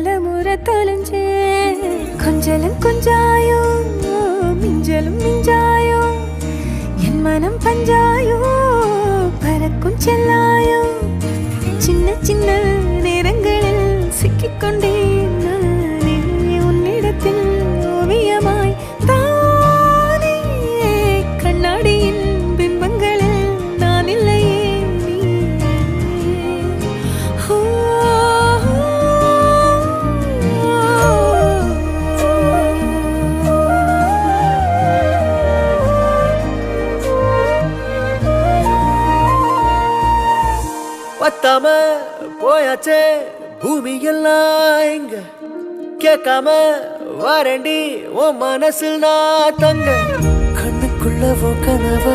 பல முறை தொலைஞ்சே கொஞ்சலும் கொஞ்சாயோ மிஞ்சலும் மிஞ்சாயோ என் மனம் பஞ்சாயோ பறக்கும் செல்லாயோ சின்ன சின்ன நேரங்களில் சிக்கிக்கொண்டேன் நானே உன்னிடத்தில் ஓவியமாய் தானே கண்ணாடியின் பிம்பங்களில் நான் இல்லையே பத்தாம போயாச்சே பூமி எல்லாம் இங்க கேட்காம வாரண்டி உன் மனசில் நான் தங்க கண்ணுக்குள்ள கனவ